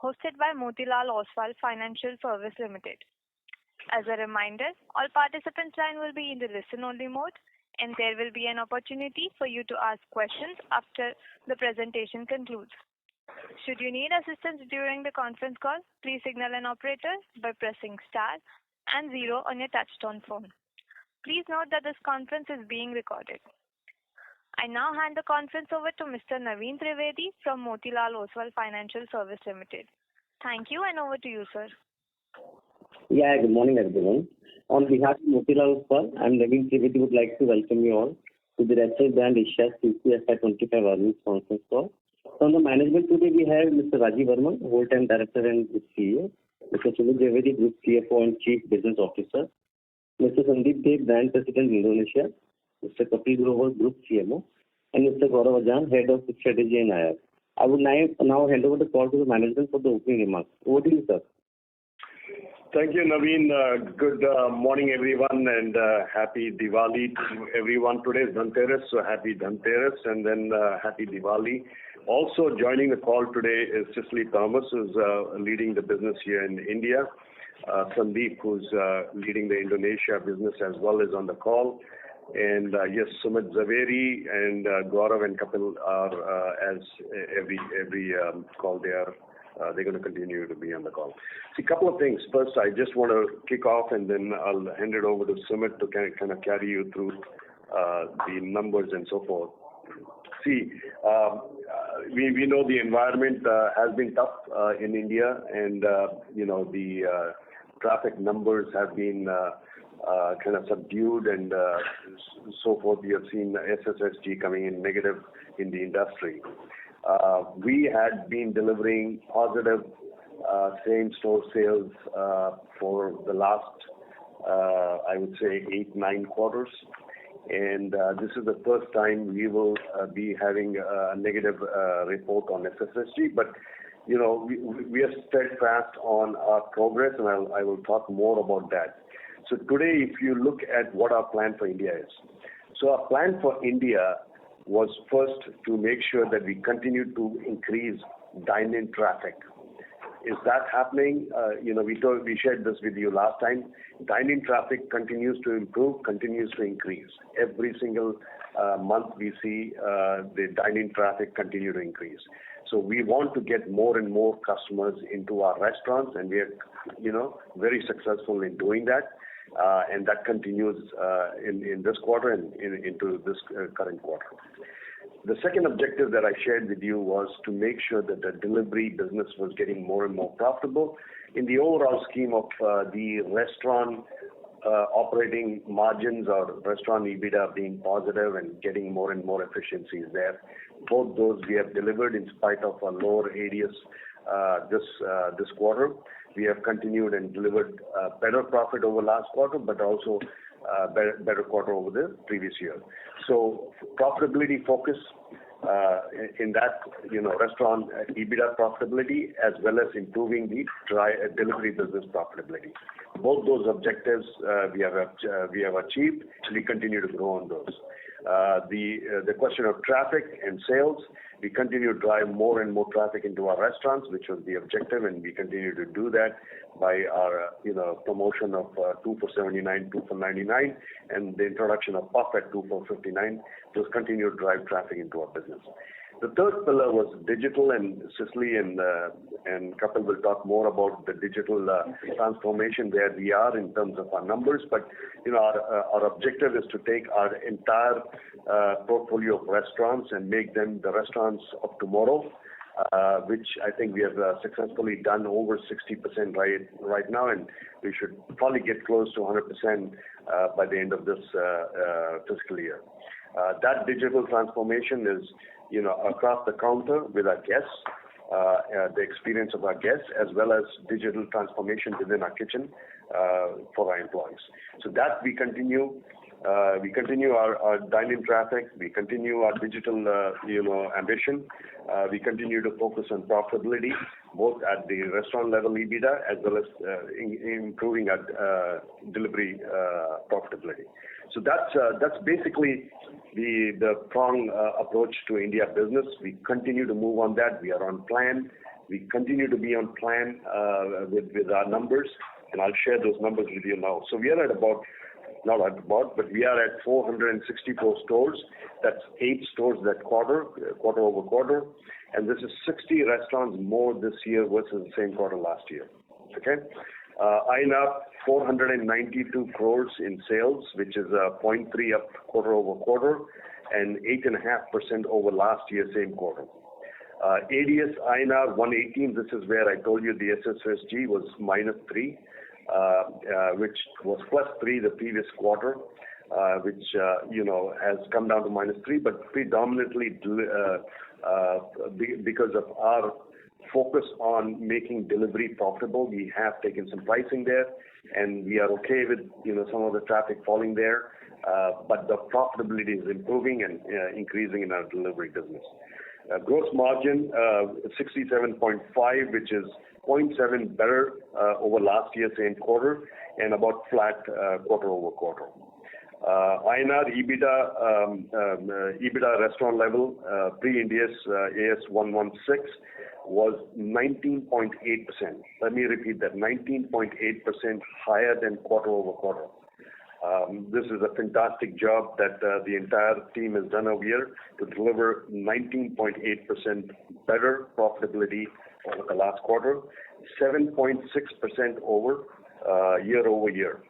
hosted by Motilal Oswal Financial Service Limited. As a reminder, all participants' line will be in the listen-only mode, and there will be an opportunity for you to ask questions after the presentation concludes. Should you need assistance during the conference call, please signal an operator by pressing star and 0 on your touchtone phone. Please note that this conference is being recorded. I now hand the conference over to Mr. Naveen Trivedi from Motilal Oswal Financial Service Limited. Thank you, and over to you, sir. Yeah, good morning, everyone. On behalf of Motilal Oswal, I'm Naveen Trivedi. Would like to welcome you all to the Restaurant Brand Asia's Q2FY25 earnings conference call. From the management today, we have Mr. Rajiv Varman, Whole-time Director and Group CEO, Mr. Sumit Javeri, Group CFO and Chief Business Officer, Mr. Sandeep Dey, Brand President, Indonesia, Mr. Kapil Grover, Group CMO, and Mr. Gaurav Ajan, Head of Strategy and IR. I would now hand over the call to the management for the opening remarks. Over to you, sir. Thank you, Naveen. Good morning, everyone, and happy Diwali to everyone. Today is Dhanteras, so happy Dhanteras, and then happy Diwali. Also joining the call today is Cicely Thomas, who's leading the business here in India. Sandeep, who's leading the Indonesia business as well, is on the call. And yes, Sumit Javeri and Gaurav and Kapil are, as every call they're going to continue to be on the call. See, a couple of things. First, I just want to kick off, and then I'll hand it over to Sumit to kind of carry you through the numbers and so forth. See, we know the environment has been tough in India, and the traffic numbers have been kind of subdued and so forth. We have seen SSSG coming in negative in the industry. We had been delivering positive same-store sales for the last, I would say, 8-9 quarters. And this is the first time we will be having a negative report on SSSG. But, we are steadfast on our progress, and I will talk more about that. So today, if you look at what our plan for India is. So our plan for India was first to make sure that we continue to increase dine-in traffic. Is that happening? We shared this with you last time. Dine-in traffic continues to improve, continues to increase. Every single month we see the dine-in traffic continue to increase. So we want to get more and more customers into our restaurants, and we are, very successful in doing that. And that continues in this quarter and into this current quarter. The second objective that I shared with you was to make sure that the delivery business was getting more and more profitable. In the overall scheme of the restaurant operating margins or restaurant EBITDA being positive and getting more and more efficiencies there, both those we have delivered in spite of a lower ADS this quarter. We have continued and delivered better profit over last quarter, but also better quarter over the previous year. So profitability focus in that, restaurant EBITDA profitability, as well as improving the delivery business profitability. Both those objectives we have achieved, and we continue to grow on those. The question of traffic and sales, we continue to drive more and more traffic into our restaurants, which was the objective, and we continue to do that by our promotion of 2 for 79, 2 for 99, and the introduction of puff at 2 for 59. Those continue to drive traffic into our business. The third pillar was digital, and Cicely and Kapil will talk more about the digital transformation where we are in terms of our numbers. But our objective is to take our entire portfolio of restaurants and make them the restaurants of tomorrow, which I think we have successfully done over 60% right now, and we should probably get close to 100% by the end of this fiscal year. That digital transformation is across the counter with our guests, the experience of our guests, as well as digital transformation within our kitchen for our employees. So that we continue. We continue our dine-in traffic. We continue our digital, ambition. We continue to focus on profitability, both at the restaurant level EBITDA as well as improving our delivery profitability. So that's basically the prong approach to India business. We continue to move on that. We are on plan. We continue to be on plan with our numbers, and I'll share those numbers with you now. So we are at about, not at about, but we are at 464 stores. That's 8 stores that quarter over quarter. And this is 60 restaurants more this year versus the same quarter last year. Okay? INR 492 crores in sales, which is 0.3 up quarter over quarter and 8.5% over last year, same quarter. ADS INR 118, this is where I told you the SSSG was -3, which was +3 the previous quarter, which, has come down to -3, but predominantly because of our focus on making delivery profitable. We have taken some pricing there, and we are okay with, some of the traffic falling there, but the profitability is improving and increasing in our delivery business. Gross margin 67.5, which is 0.7 better over last year same quarter, and about flat quarter over quarter. INR EBITDA restaurant level pre-Ind AS 116 was 19.8%. Let me repeat that, 19.8% higher than quarter over quarter. This is a fantastic job that the entire team has done over here to deliver 19.8% better profitability over the last quarter, 7.6% over year over year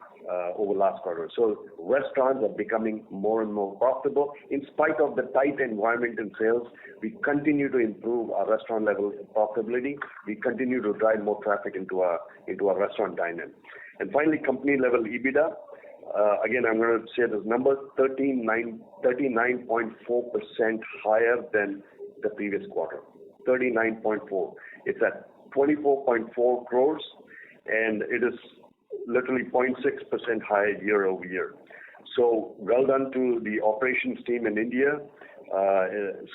over last quarter. So restaurants are becoming more and more profitable. In spite of the tight environment in sales, we continue to improve our restaurant level profitability. We continue to drive more traffic into our restaurant dine-in. And finally, company level EBITDA. Again, I'm going to say this number, 39.4% higher than the previous quarter. 39.4. It's at 24.4 crores, and it is literally 0.6% higher year over year. So well done to the operations team in India.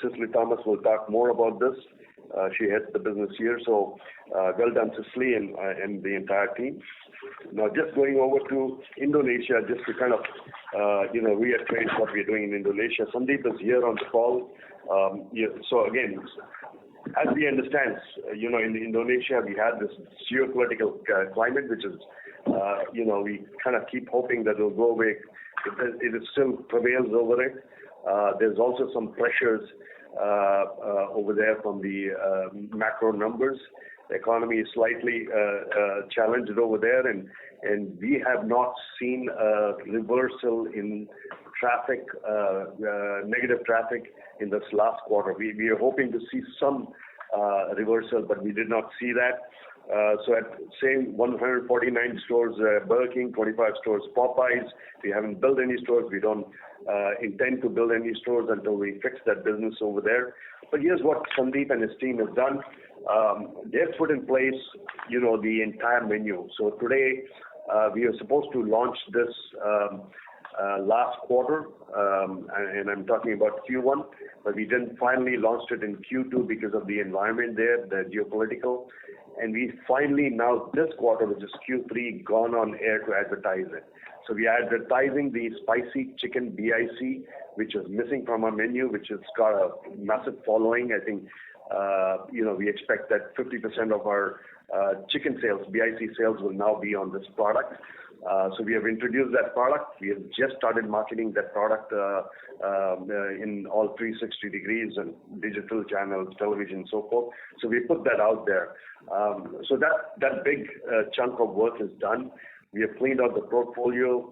Cicely Thomas will talk more about this. She heads the business here. So well done, Cicely, and the entire team. Now, just going over to Indonesia, just to kind of, reiterate what we're doing in Indonesia. Sandeep is here on the call. So again, as we understand, in Indonesia, we had this geopolitical climate, which is, we kind of keep hoping that it will go away. It still prevails over it. There's also some pressures over there from the macro numbers. The economy is slightly challenged over there, and we have not seen a reversal in traffic, negative traffic in this last quarter. We are hoping to see some reversal, but we did not see that. So at same 149 stores Burger King, 25 stores Popeyes. We haven't built any stores. We don't intend to build any stores until we fix that business over there. But here's what Sandeep and his team have done. They've put in place, the entire menu. So today we are supposed to launch this last quarter, and I'm talking about Q1, but we didn't finally launched it in Q2 because of the environment there, the geopolitical. And we finally now this quarter, which is Q3, gone on air to advertise it. So we are advertising the spicy chicken BIC, which is missing from our menu, which has got a massive following. I think, we expect that 50% of our chicken sales, BIC sales, will now be on this product. So we have introduced that product. We have just started marketing that product in all 360 degrees and digital channels, television, and so forth. So we put that out there. So that big chunk of work is done. We have cleaned out the portfolio.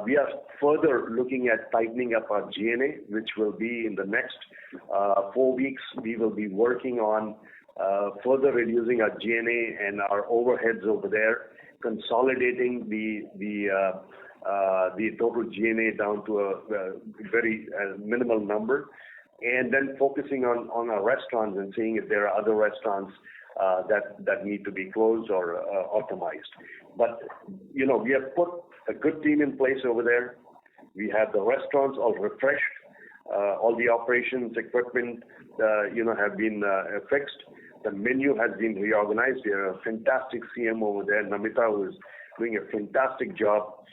We are further looking at tightening up our G&A, which will be in the next 4 weeks. We will be working on further reducing our G&A and our overheads over there, consolidating the total G&A down to a very minimal number, and then focusing on our restaurants and seeing if there are other restaurants that need to be closed or optimized. But, we have put a good team in place over there. We have the restaurants all refreshed. All the operations equipment, have been fixed. The menu has been reorganized. We have a fantastic CM over there, Namita, who is doing a fantastic job,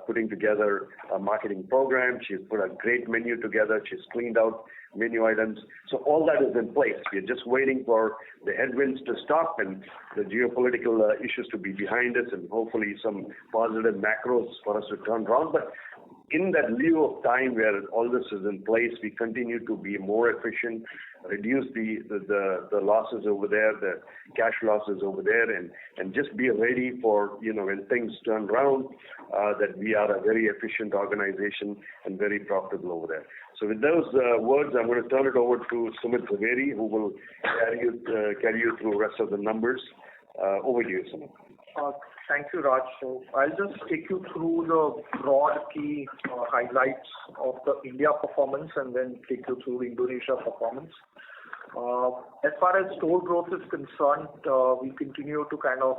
putting together a marketing program. She's put a great menu together. She's cleaned out menu items. So all that is in place. We're just waiting for the headwinds to stop and the geopolitical issues to be behind us, and hopefully some positive macros for us to turn around. But in that lieu of time where all this is in place, we continue to be more efficient, reduce the losses over there, the cash losses over there, and just be ready for, when things turn around, that we are a very efficient organization and very profitable over there. So with those words, I'm going to turn it over to Sumit Zaveri, who will carry you through the rest of the numbers. Over to you, Sumit. Thank you, Raj. So I'll just take you through the broad key highlights of the India performance and then take you through the Indonesia performance. As far as store growth is concerned, we continue to kind of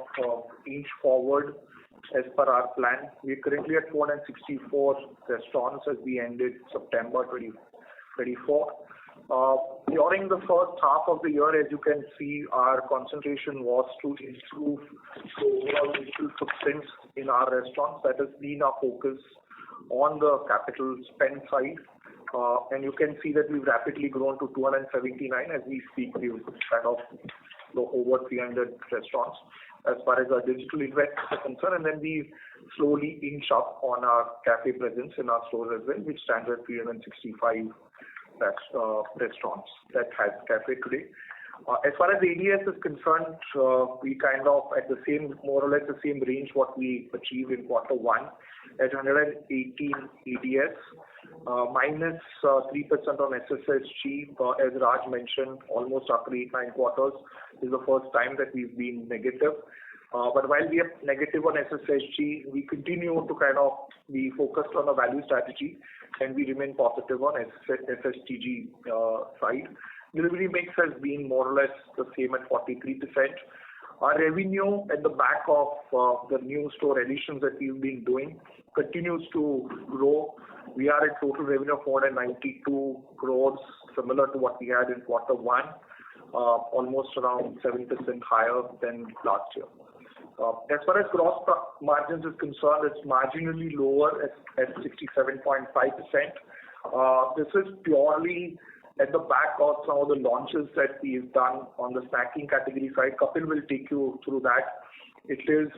inch forward as per our plan. We're currently at 464 restaurants as we ended September 2024. During the first half of the year, as you can see, our concentration was to improve the overall digital footprints in our restaurants. That has been our focus on the capital spend side. And you can see that we've rapidly grown to 279 as we speak. We've kind of over 300 restaurants as far as our digital investments are concerned. And then we slowly inch up on our cafe presence in our stores as well, which stands at 365 restaurants that has cafe today. As far as the ADS is concerned, we kind of at the same, more or less the same range what we achieved in Q1 at 118 ADS, minus 3% on SSSG. As Raj mentioned, almost after 8-9 quarters, this is the first time that we've been negative. But while we are negative on SSSG, we continue to kind of be focused on a value strategy, and we remain positive on SSTG side. Delivery mix has been more or less the same at 43%. Our revenue at the back of the new store additions that we've been doing continues to grow. We are at total revenue of 492 crores, similar to what we had in Q1, almost around 7% higher than last year. As far as gross margins is concerned, it's marginally lower at 67.5%. This is purely at the back of some of the launches that we've done on the snacking category side. Kapil will take you through that. It is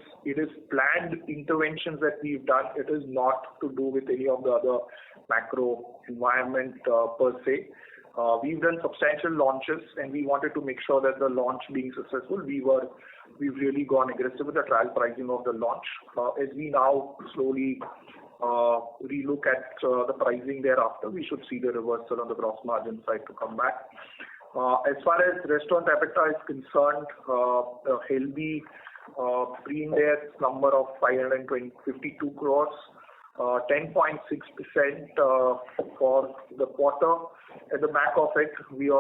planned interventions that we've done. It is not to do with any of the other macro environment per se. We've done substantial launches, and we wanted to make sure that the launch being successful, we've really gone aggressive with the trial pricing of the launch. As we now slowly relook at the pricing thereafter, we should see the reversal on the gross margin side to come back. As far as restaurant EBITDA is concerned, a healthy pre-index number of 552 crores, 10.6% for the quarter. At the back of it, we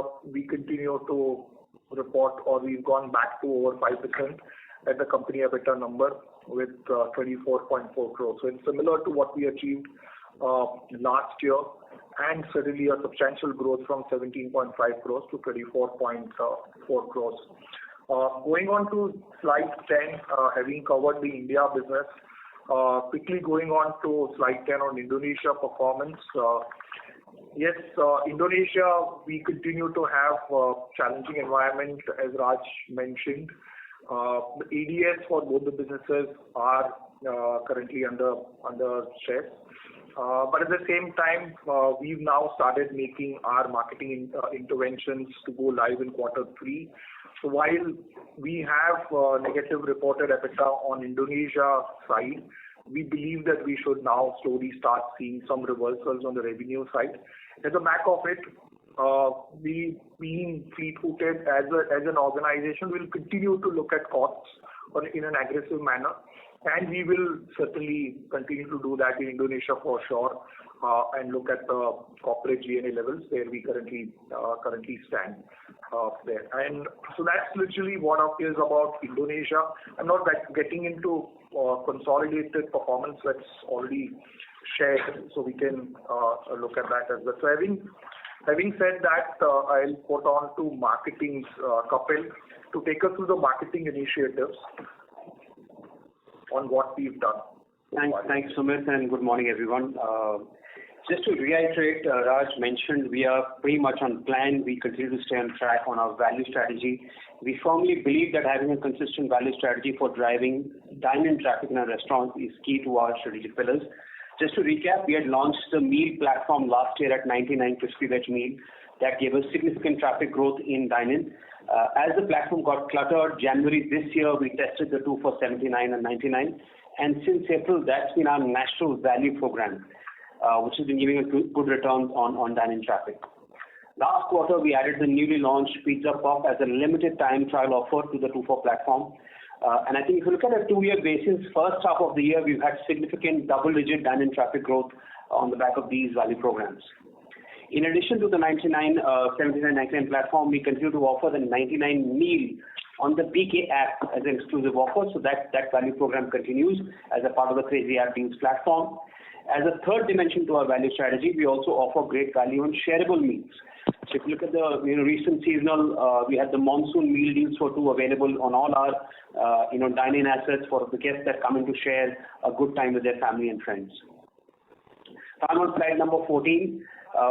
continue to report, or we've gone back to over 5% at the company EBITDA number with 24.4 crores. So it's similar to what we achieved last year, and certainly a substantial growth from 17.5 crores to 24.4 crores. Going on to slide 10, having covered the India business, quickly going on to slide 10 on Indonesia performance. Yes, Indonesia, we continue to have a challenging environment, as Raj mentioned. The ADS for both the businesses are currently under stress. But at the same time, we've now started making our marketing interventions to go live in Q3. So while we have negative reported EBITDA on Indonesia side, we believe that we should now slowly start seeing some reversals on the revenue side. At the back of it, we being fleet-footed as an organization will continue to look at costs in an aggressive manner, and we will certainly continue to do that in Indonesia for sure, and look at the corporate G&A levels where we currently stand there. And so that's literally what is about Indonesia. I'm not getting into consolidated performance that's already shared, so we can look at that as well. So having said that, I'll put on to marketing Kapil to take us through the marketing initiatives on what we've done. Thanks, Sumit, and good morning, everyone. Just to reiterate, Raj mentioned we are pretty much on plan. We continue to stay on track on our value strategy. We firmly believe that having a consistent value strategy for driving dine-in traffic in our restaurants is key to our strategic pillars. Just to recap, we had launched the meal platform last year at 99 crispy veg meal. That gave us significant traffic growth in dine-in. As the platform got cluttered, January this year, we tested the 2 for 79 and 99. And since April, that's been our national value program, which has been giving a good returns on dine-in traffic. Last quarter, we added the newly launched Pizza Puff as a limited time trial offer to the 2 for platform. And I think if you look at a 2-year basis, first half of the year, we've had significant double-digit dine-in traffic growth on the back of these value programs. In addition to the 79, 79, 99 platform, we continue to offer the 99 meal on the BK app as an exclusive offer. So that value program continues as a part of the Crazy App Deals platform. As a third dimension to our value strategy, we also offer great value on shareable meals. So if you look at the recent seasonal, we had the monsoon meal deals for 2 available on all our dine-in assets for the guests that come in to share a good time with their family and friends. I'm on slide number 14.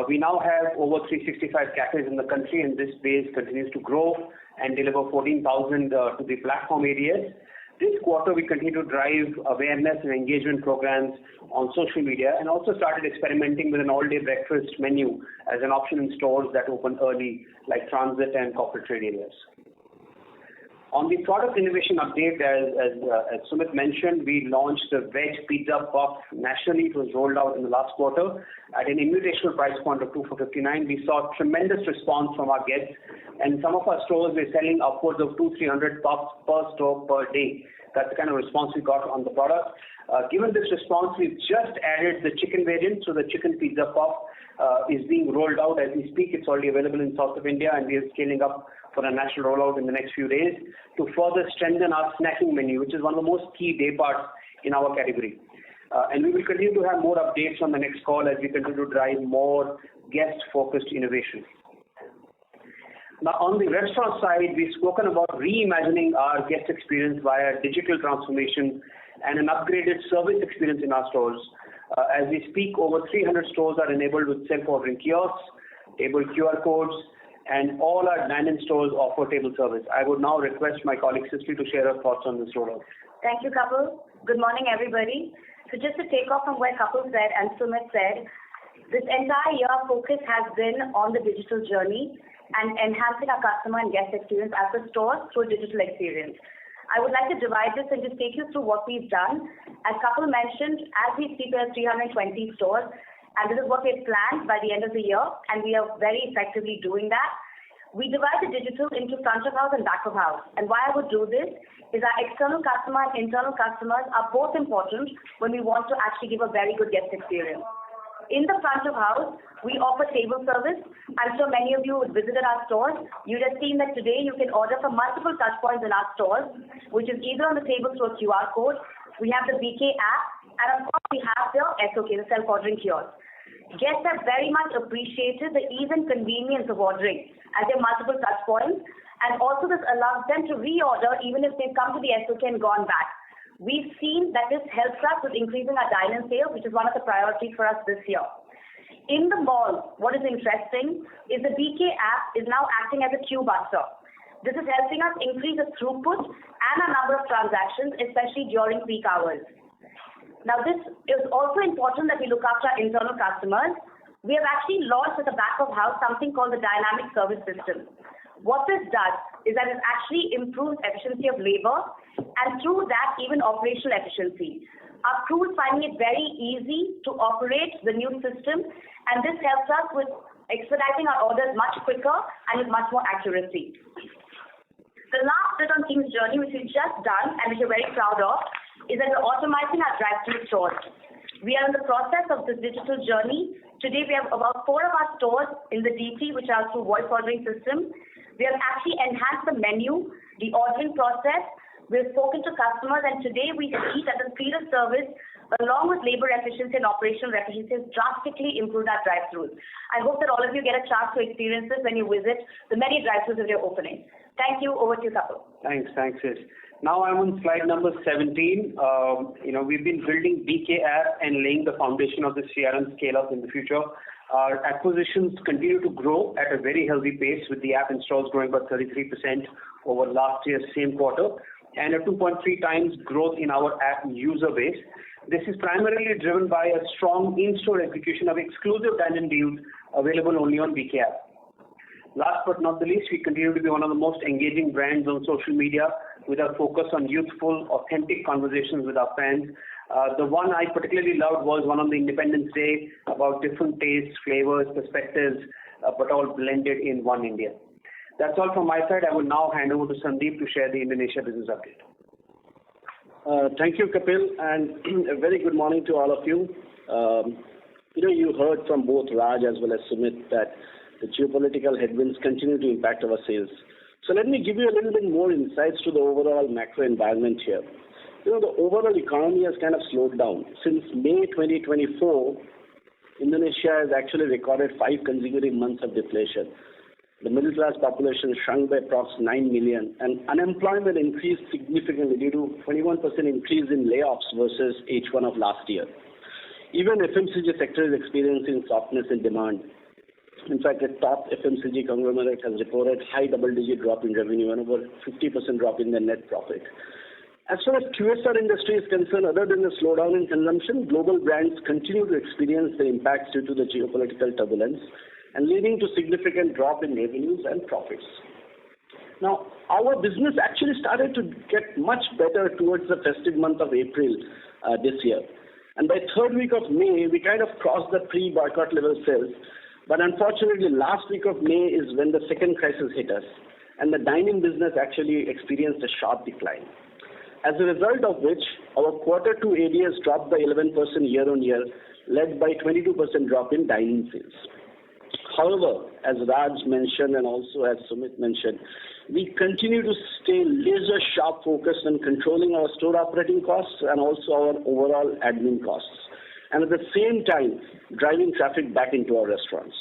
We now have over 365 cafes in the country, and this base continues to grow and deliver 14,000 to the platform areas. This quarter, we continue to drive awareness and engagement programs on social media and also started experimenting with an all-day breakfast menu as an option in stores that open early, like transit and corporate trade areas. On the product innovation update, as Sumit mentioned, we launched the Veg Pizza Puff nationally. It was rolled out in the last quarter at an invitational price point of 2 for 59. We saw tremendous response from our guests, and some of our stores were selling upwards of 200-300 puffs per store per day. That's the kind of response we got on the product. Given this response, we've just added the chicken variant, so the chicken pizza puff is being rolled out as we speak. It's already available in south of India, and we are scaling up for a national rollout in the next few days to further strengthen our snacking menu, which is one of the most key day parts in our category. And we will continue to have more updates on the next call as we continue to drive more guest-focused innovation. Now, on the restaurant side, we've spoken about reimagining our guest experience via digital transformation and an upgraded service experience in our stores. As we speak, over 300 stores are enabled with self-ordering kiosks, table QR codes, and all our dine-in stores offer table service. I would now request my colleague Cicely to share her thoughts on this rollout. Thank you, Kapil. Good morning, everybody. So just to take off from where Kapil said and Sumit said, this entire year focus has been on the digital journey and enhancing our customer and guest experience at the stores through a digital experience. I would like to divide this and just take you through what we've done. As Kapil mentioned, as we speak, there are 320 stores, and this is what we had planned by the end of the year, and we are very effectively doing that. We divide the digital into front of house and back of house. And why I would do this is our external customer and internal customers are both important when we want to actually give a very good guest experience. In the front of house, we offer table service. I'm sure many of you would visit our stores. You'd have seen that today you can order from multiple touch points in our stores, which is either on the table through a QR code. We have the BK app, and of course we have the SOK, the self-ordering kiosk. Guests have very much appreciated the ease and convenience of ordering as there are multiple touch points, and also this allows them to reorder even if they've come to the SOK and gone back. We've seen that this helps us with increasing our dine-in sales, which is one of the priorities for us this year. In the mall, what is interesting is the BK app is now acting as a queue buster. This is helping us increase the throughput and a number of transactions, especially during peak hours. Now, this is also important that we look after our internal customers. We have actually launched at the back of house something called the dynamic service system. What this does is that it actually improves efficiency of labor and through that even operational efficiency. Our crew is finding it very easy to operate the new system, and this helps us with expediting our orders much quicker and with much more accuracy. The last bit on Team's journey, which we've just done and which we're very proud of, is that we're automating our drive-thru stores. We are in the process of this digital journey. Today we have about 4 of our stores in the DC, which are through voice ordering system. We have actually enhanced the menu, the ordering process. We've spoken to customers, and today we see that the speed of service, along with labor efficiency and operational efficiency, has drastically improved our drive-thrus. I hope that all of you get a chance to experience this when you visit the many drive-thrus that we are opening. Thank you. Over to you, Kapil. Thanks, Sis. Now I'm on slide number 17. We've been building BK app and laying the foundation of the CRM scale-up in the future. Our acquisitions continue to grow at a very healthy pace, with the app installs growing by 33% over last year's same quarter, and a 2.3 times growth in our app user base. This is primarily driven by a strong in-store execution of exclusive dine-in deals available only on BK app. Last but not the least, we continue to be one of the most engaging brands on social media, with our focus on youthful, authentic conversations with our fans. The one I particularly loved was one on the Independence Day about different tastes, flavors, perspectives, but all blended in one India. That's all from my side. I will now hand over to Sandeep to share the Indonesia business update. Thank you, Kapil, and a very good morning to all of you. You heard from both Raj as well as Sumit that the geopolitical headwinds continue to impact our sales. So let me give you a little bit more insights to the overall macro environment here. The overall economy has kind of slowed down. Since May 2024, Indonesia has actually recorded 5 consecutive months of deflation. The middle class population shrunk by approximately 9 million, and unemployment increased significantly due to 21% increase in layoffs versus H1 of last year. Even FMCG sector is experiencing softness in demand. In fact, a top FMCG conglomerate has reported high double-digit drop in revenue and over 50% drop in their net profit. As far as QSR industry is concerned, other than the slowdown in consumption, global brands continue to experience the impacts due to the geopolitical turbulence, and leading to significant drop in revenues and profits. Now, our business actually started to get much better towards the festive month of April this year. And by third week of May, we kind of crossed the pre-boycott level sales. But unfortunately, last week of May is when the second crisis hit us, and the dining business actually experienced a sharp decline. As a result of which, our Q2 ADS dropped by 11% year-on-year, led by 22% drop in dining sales. However, as Raj mentioned and also as Sumit mentioned, we continue to stay laser sharp focused on controlling our store operating costs and also our overall admin costs, and at the same time driving traffic back into our restaurants.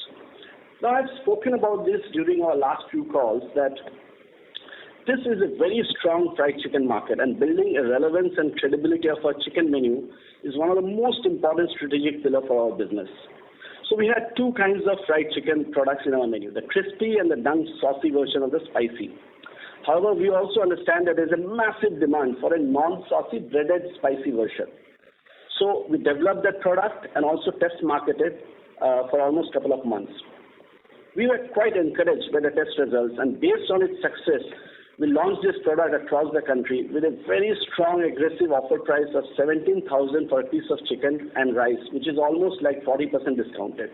Now, I've spoken about this during our last few calls that this is a very strong fried chicken market, and building a relevance and credibility of our chicken menu is one of the most important strategic pillars for our business. So we had 2 kinds of fried chicken products in our menu, the crispy and the dunked saucy version of the spicy. However, we also understand that there's a massive demand for a non-saucy breaded spicy version. So we developed that product and also test marketed for almost a couple of months. We were quite encouraged by the test results, and based on its success, we launched this product across the country with a very strong aggressive offer price of 17,000 for a piece of chicken and rice, which is almost like 40% discounted.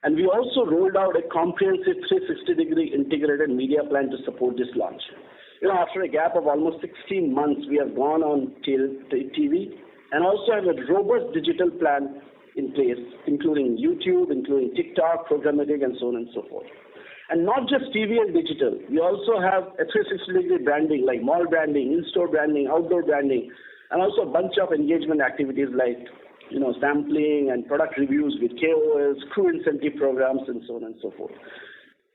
And we also rolled out a comprehensive 360-degree integrated media plan to support this launch. After a gap of almost 16 months, we have gone on TV and also have a robust digital plan in place, including YouTube, including TikTok, programmatic, and so on and so forth. And not just TV and digital, we also have a 360-degree branding like mall branding, in-store branding, outdoor branding, and also a bunch of engagement activities like sampling and product reviews with KOLs, crew incentive programs, and so on and so forth.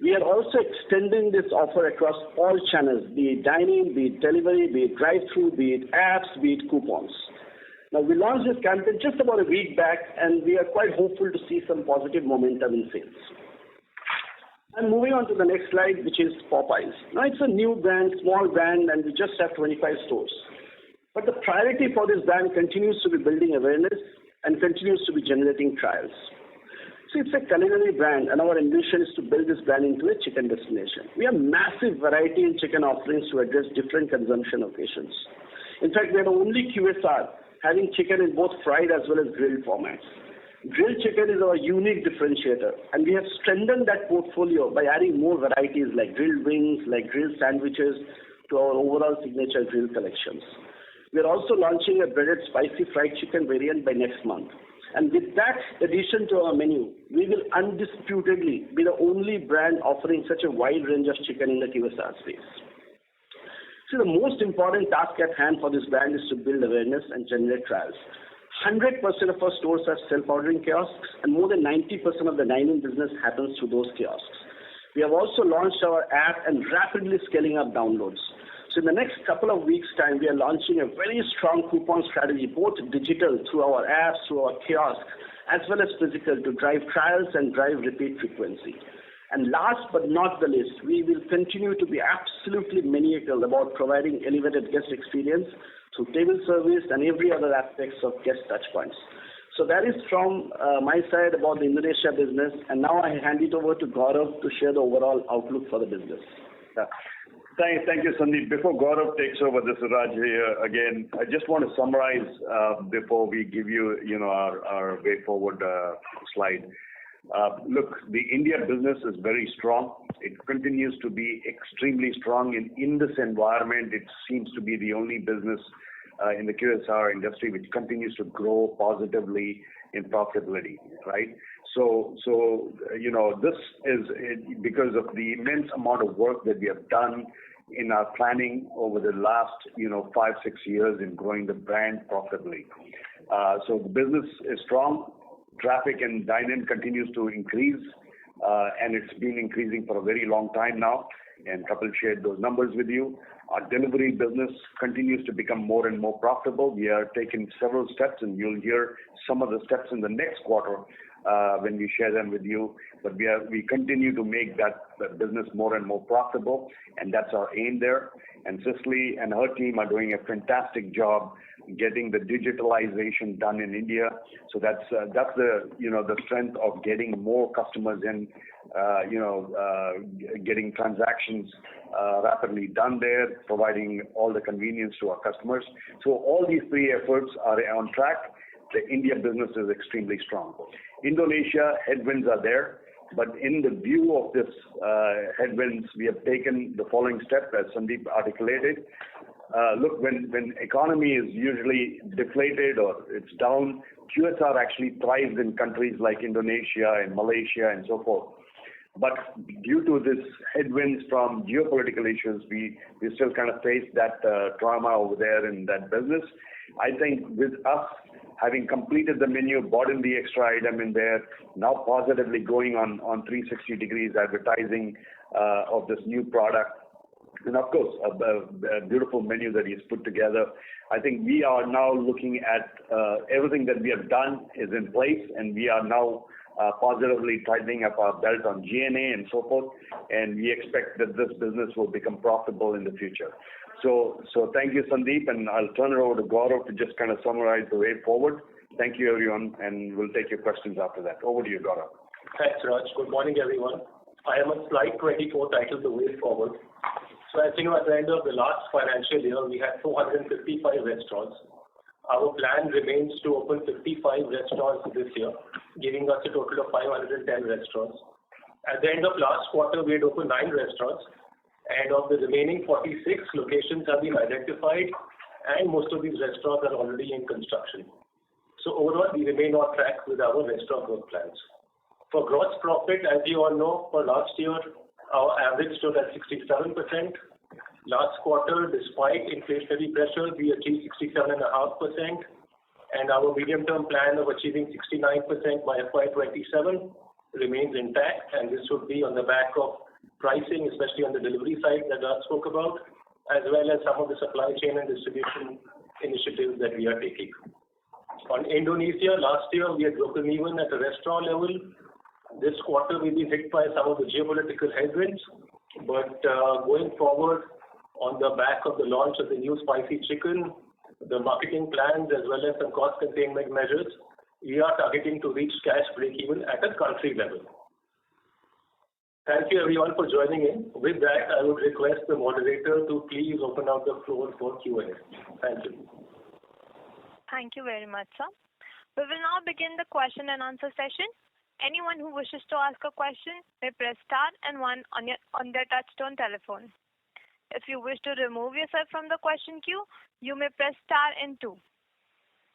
We are also extending this offer across all channels, be it dining, be it delivery, be it drive-thru, be it apps, be it coupons. Now, we launched this campaign just about a week back, and we are quite hopeful to see some positive momentum in sales. And moving on to the next slide, which is Popeyes. Now, it's a new brand, small brand, and we just have 25 stores. But the priority for this brand continues to be building awareness and continues to be generating trials. So it's a culinary brand, and our ambition is to build this brand into a chicken destination. We have massive variety in chicken offerings to address different consumption occasions. In fact, we are the only QSR having chicken in both fried as well as grilled formats. Grilled chicken is our unique differentiator, and we have strengthened that portfolio by adding more varieties like grilled wings, like grilled sandwiches to our overall signature grill collections. We are also launching a breaded spicy fried chicken variant by next month. And with that addition to our menu, we will undisputedly be the only brand offering such a wide range of chicken in the QSR space. So the most important task at hand for this brand is to build awareness and generate trials. 100% of our stores have self-ordering kiosks, and more than 90% of the dining business happens through those kiosks. We have also launched our app and rapidly scaling up downloads. So in the next couple of weeks' time, we are launching a very strong coupon strategy, both digital through our apps, through our kiosks, as well as physical to drive trials and drive repeat frequency. And last but not the least, we will continue to be absolutely maniacal about providing elevated guest experience through table service and every other aspects of guest touchpoints. So that is from my side about the Indonesia business. And now I hand it over to Gaurav to share the overall outlook for the business. Yeah. Thank you, Sandeep. Before Gaurav takes over, this is Raj here again. I just want to summarize before we give you, our way forward slide. Look, the India business is very strong. It continues to be extremely strong in this environment. It seems to be the only business in the QSR industry which continues to grow positively in profitability, right? So this is because of the immense amount of work that we have done in our planning over the last, 5-6 years in growing the brand profitably. So the business is strong. Traffic and dine-in continues to increase, and it's been increasing for a very long time now. And Kapil shared those numbers with you. Our delivery business continues to become more and more profitable. We are taking several steps, and you'll hear some of the steps in the next quarter when we share them with you. But we continue to make that business more and more profitable, and that's our aim there. And Cicely and her team are doing a fantastic job getting the digitalization done in India. So that's the strength of getting more customers in, getting transactions rapidly done there, providing all the convenience to our customers. So all these three efforts are on track. The India business is extremely strong. Indonesia headwinds are there, but in the view of this headwinds, we have taken the following step, as Sandeep articulated. Look, when economy is usually deflated or it's down, QSR actually thrives in countries like Indonesia and Malaysia and so forth. But due to this headwinds from geopolitical issues, we still kind of face that trauma over there in that business. I think with us having completed the menu, bought in the extra item in there, now positively going on 360 degrees advertising of this new product, and of course, a beautiful menu that he's put together. I think we are now looking at everything that we have done is in place, and we are now positively tightening up our belt on G&A and so forth, and we expect that this business will become profitable in the future. So thank you, Sandeep, and I'll turn it over to Gaurav to just kind of summarize the way forward. Thank you, everyone, and we'll take your questions after that. Over to you, Gaurav. Thanks, Raj. Good morning, everyone. I am on slide 24 titled The Way Forward. So as you know, at the end of the last financial year, we had 455 restaurants. Our plan remains to open 55 restaurants this year, giving us a total of 510 restaurants. At the end of last quarter, we had opened 9 restaurants, and of the remaining 46 locations have been identified, and most of these restaurants are already in construction. So overall, we remain on track with our restaurant growth plans. For gross profit, as you all know, for last year, our average stood at 67%. Last quarter, despite inflationary pressure, we achieved 67.5%, and our medium-term plan of achieving 69% by FY27 remains intact, and this would be on the back of pricing, especially on the delivery side that Raj spoke about, as well as some of the supply chain and distribution initiatives that we are taking. On Indonesia, last year we had broken even at a restaurant level. This quarter we've been hit by some of the geopolitical headwinds, but going forward, on the back of the launch of the new spicy chicken, the marketing plans as well as some cost containment measures, we are targeting to reach cash break-even at a country level. Thank you everyone for joining in. With that, I would request the moderator to please open up the floor for Q&A. Thank you. Thank you very much, sir. We will now begin the question and answer session. Anyone who wishes to ask a question may press star and 1 on their touchtone telephone. If you wish to remove yourself from the question queue, you may press star and 2.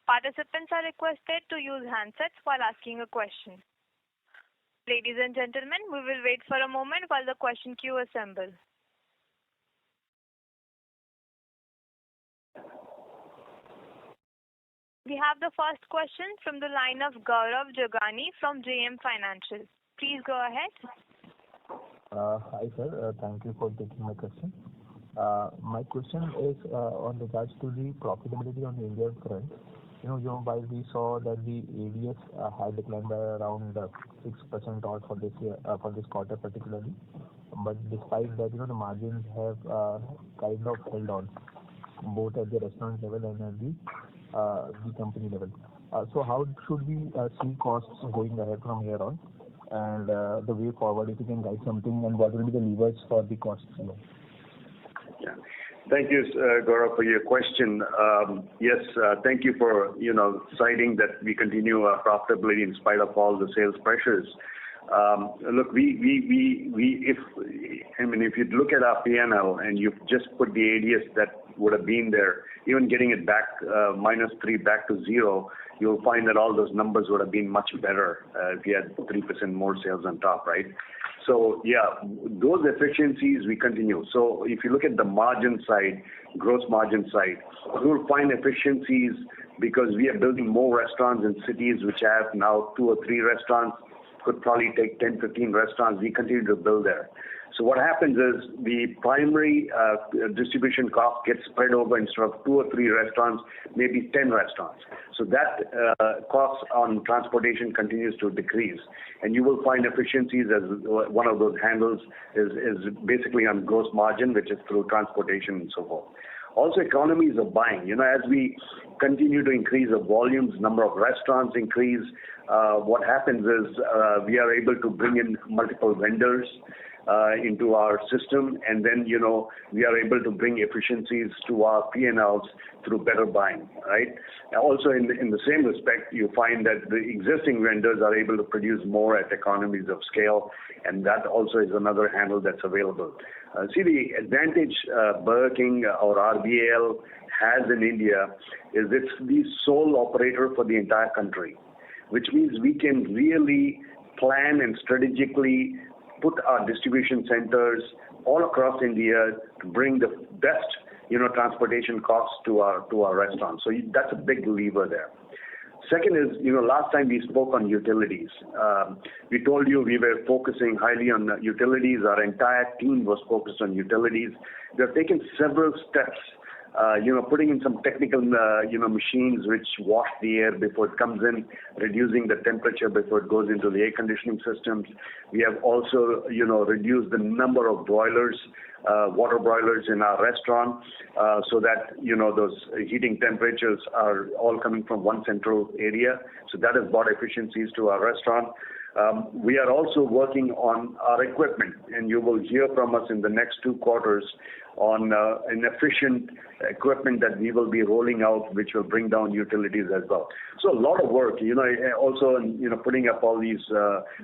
Participants are requested to use handsets while asking a question. Ladies and gentlemen, we will wait for a moment while the question queue assembles. We have the first question from the line of Gaurav Jogani from JM Financial. Please go ahead. Hi, sir. Thank you for taking my question. My question is on regards to the profitability on the Indian front. While we saw that the ADS had declined by around 6% odd for this year, for this quarter particularly, but despite that, the margins have kind of held on, both at the restaurant level and at the company level. So how should we see costs going ahead from here on, and the way forward, if you can guide something, and what will be the levers for the costs? Yeah. Thank you, Gaurav, for your question. Yes, thank you for citing that we continue our profitability in spite of all the sales pressures. Look, if you look at our P&L and you just put the ADS that would have been there, even getting it back -3 back to 0, you'll find that all those numbers would have been much better if you had 3% more sales on top, right? So yeah, those efficiencies we continue. So if you look at the margin side, gross margin side, you'll find efficiencies because we are building more restaurants in cities which have now 2 or 3 restaurants, could probably take 10, 15 restaurants. We continue to build there. So what happens is the primary distribution cost gets spread over instead of 2 or 3 restaurants, maybe 10 restaurants. So that cost on transportation continues to decrease. And you will find efficiencies as one of those handles is basically on gross margin, which is through transportation and so forth. Also, economies of buying. As we continue to increase the volumes, number of restaurants increase, what happens is we are able to bring in multiple vendors into our system, and then we are able to bring efficiencies to our P&Ls through better buying, right? Also, in the same respect, you find that the existing vendors are able to produce more at economies of scale, and that also is another handle that's available. See, the advantage Burger King or RBL has in India is it's the sole operator for the entire country, which means we can really plan and strategically put our distribution centers all across India to bring the best, transportation costs to our restaurants. So that's a big lever there. Second is, last time we spoke on utilities. We told you we were focusing highly on utilities. Our entire team was focused on utilities. We have taken several steps, putting in some technical, machines which wash the air before it comes in, reducing the temperature before it goes into the air conditioning systems. We have also, reduced the number of boilers, water boilers in our restaurant, so that, those heating temperatures are all coming from one central area. So that has brought efficiencies to our restaurant. We are also working on our equipment, and you will hear from us in the next 2 quarters on an efficient equipment that we will be rolling out, which will bring down utilities as well. So a lot of work, also, putting up all these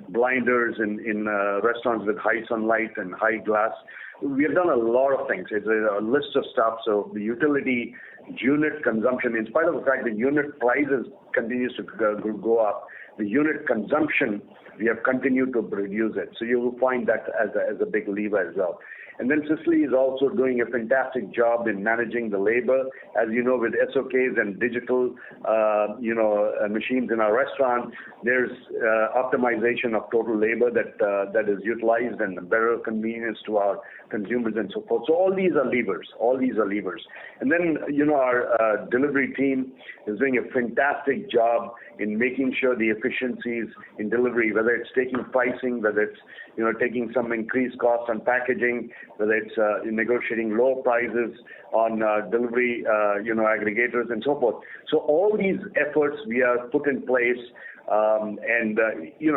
blinders in restaurants with high sunlight and high glass. We have done a lot of things. It's a list of stuff. So the utility unit consumption, in spite of the fact that unit prices continues to go up, the unit consumption, we have continued to reduce it. So you will find that as a big lever as well. And then Cicely is also doing a fantastic job in managing the labor. As you know, with SOKs and digital, machines in our restaurant, there's optimization of total labor that is utilized and better convenience to our consumers and so forth. So all these are levers. And then, our delivery team is doing a fantastic job in making sure the efficiencies in delivery, whether it's taking pricing, whether it's, taking some increased costs on packaging, whether it's negotiating low prices on delivery, aggregators and so forth. So all these efforts we have put in place, and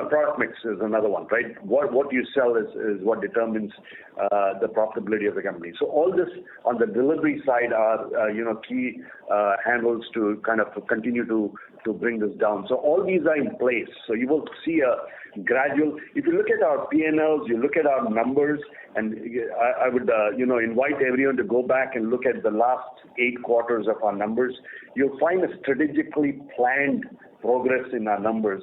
product mix is another one, right? What you sell is what determines the profitability of the company. So all this on the delivery side are key handles to kind of continue to bring this down. So all these are in place. So you will see a gradual. If you look at our P&Ls, you look at our numbers, and I would invite everyone to go back and look at the last 8 quarters of our numbers. You'll find a strategically planned progress in our numbers.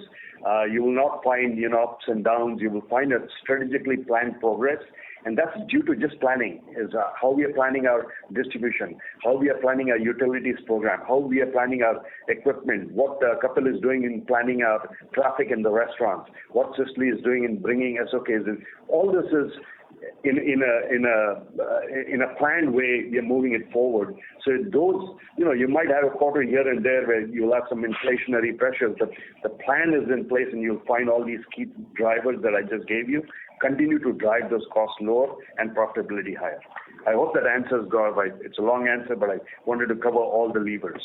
You will not find ups and downs. You will find a strategically planned progress, and that's due to just planning. Is how we are planning our distribution, how we are planning our utilities program, how we are planning our equipment, what Kapil is doing in planning our traffic in the restaurants, what Cicely is doing in bringing SOKs in. All this is in a planned way, we are moving it forward. So those, you might have a quarter here and there where you'll have some inflationary pressures, but the plan is in place, and you'll find all these key drivers that I just gave you continue to drive those costs lower and profitability higher. I hope that answers, Gaurav. It's a long answer, but I wanted to cover all the levers.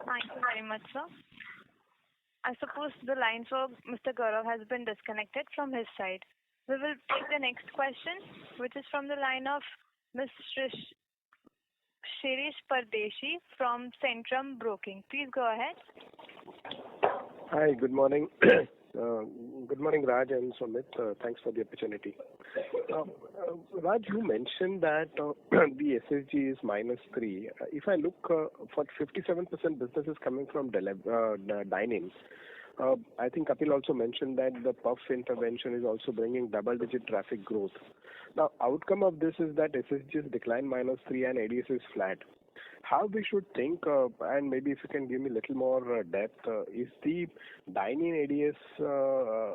Thank you very much, sir. I suppose the line for Mr. Gaurav has been disconnected from his side. We will take the next question, which is from the line of Ms. Shirish Pardeshi from Centrum Broking. Please go ahead. Hi, good morning. Good morning, Raj and Sumit. Thanks for the opportunity. Raj, you mentioned that the SSG is -3. If I look for 57% business is coming from dine-in. I think Kapil also mentioned that the puff intervention is also bringing double-digit traffic growth. Now, outcome of this is that SSG is declined -3 and ADS is flat. How we should think, and maybe if you can give me a little more depth, is the dine-in ADS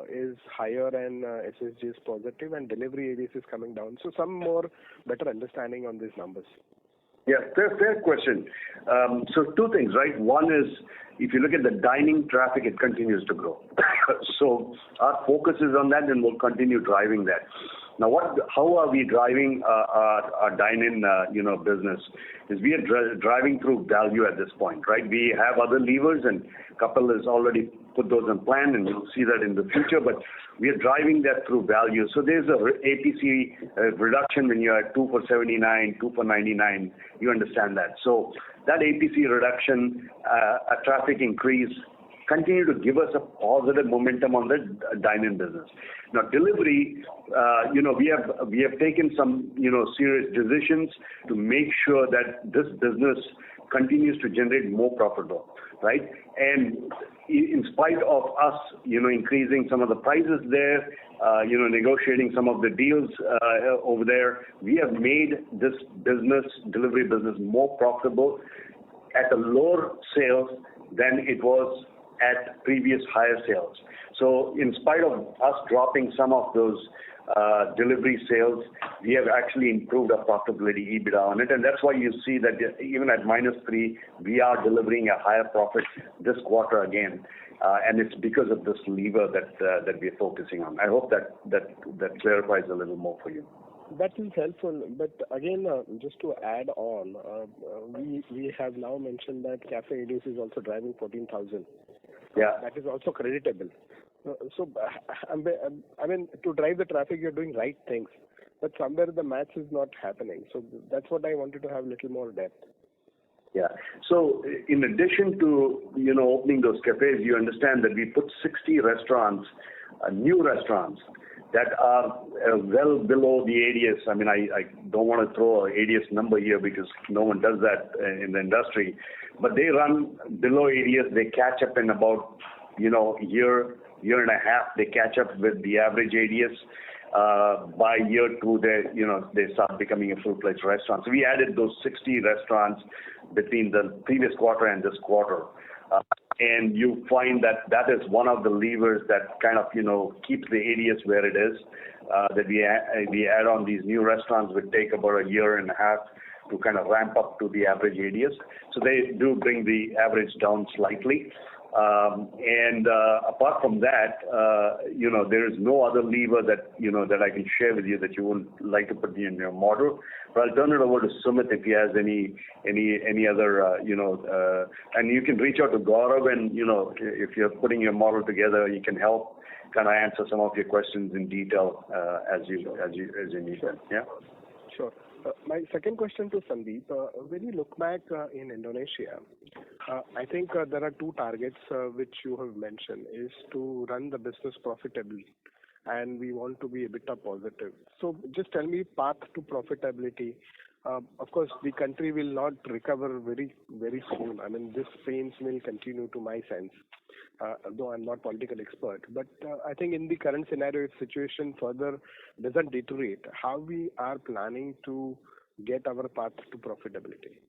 is higher and SSG is positive and delivery ADS is coming down? So some more better understanding on these numbers. Yeah, fair question. So two things, right? One is, if you look at the dining traffic, it continues to grow. So our focus is on that, and we'll continue driving that. Now, how are we driving our dine-in, business? Is we are driving through value at this point, right? We have other levers, and Kapil has already put those in plan, and you'll see that in the future. But we are driving that through value. So there's a APC reduction when you're at 2 for 79, 2 for 99. You understand that. So that APC reduction, a traffic increase, continue to give us a positive momentum on the dine-in business. Now, delivery, we have taken some, serious decisions to make sure that this business continues to generate more profitable, right? And in spite of us, increasing some of the prices there, negotiating some of the deals over there, we have made this delivery business more profitable at a lower sales than it was at previous higher sales. So in spite of us dropping some of those delivery sales, we have actually improved our profitability EBITDA on it. And that's why you see that even at -3, we are delivering a higher profit this quarter again. And it's because of this lever that we're focusing on. I hope that clarifies a little more for you. That is helpful. But again, just to add on, we have now mentioned that Cafe ADS is also driving 14,000. Yeah. That is also creditable. So, I mean, to drive the traffic, you're doing right things. But somewhere the maths is not happening. So that's what I wanted to have a little more depth. Yeah. So in addition to, opening those cafes, you understand that we put 60 restaurants, new restaurants, that are well below the ADS. I mean, I don't want to throw an ADS number here because no one does that in the industry. But they run below ADS. They catch up in about, year and a half. They catch up with the average ADS. By year 2, they start becoming a full-fledged restaurant. So we added those 60 restaurants between the previous quarter and this quarter. And you find that is one of the levers that kind of, keeps the ADS where it is. That we add on these new restaurants would take about a year and a half to kind of ramp up to the average ADS. So they do bring the average down slightly. And apart from that, there is no other lever that I can share with you that you would like to put in your model. But I'll turn it over to Sumit if he has any other, and you can reach out to Gaurav, and if you're putting your model together, you can help kind of answer some of your questions in detail as you need them. Yeah. Sure. My second question to Sandeep, when you look back in Indonesia, I think there are two targets which you have mentioned, is to run the business profitably, and we want to be EBITDA positive. So just tell me path to profitability. Of course, the country will not recover very, very soon. I mean, this pains will continue to my sense, though I'm not political expert. But I think in the current scenario, if situation further doesn't deteriorate, how we are planning to get our path to profitability?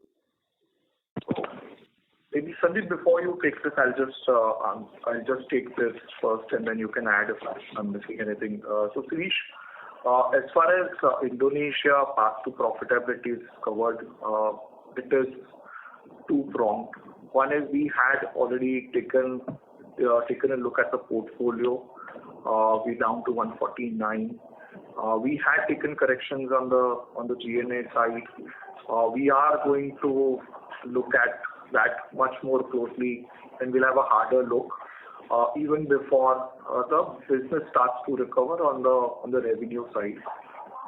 Maybe Sandeep, before you take this, I'll just take this first, and then you can add if I'm missing anything. So, Sirish, as far as Indonesia path to profitability is covered, it is two-pronged. One is we had already taken a look at the portfolio. We're down to 149. We had taken corrections on the G&A side. We are going to look at that much more closely, and we'll have a harder look even before the business starts to recover on the revenue side.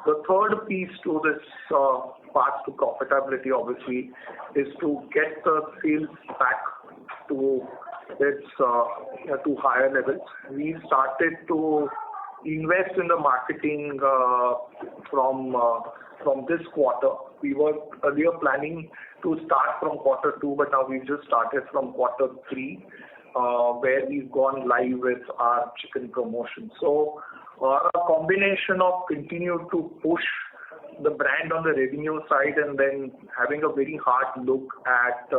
The third piece to this path to profitability, obviously, is to get the sales back to its to higher levels. We started to invest in the marketing from this quarter. We were earlier planning to start from quarter 2, but now we've just started from quarter 3, where we've gone live with our chicken promotion. So a combination of continue to push the brand on the revenue side and then having a very hard look at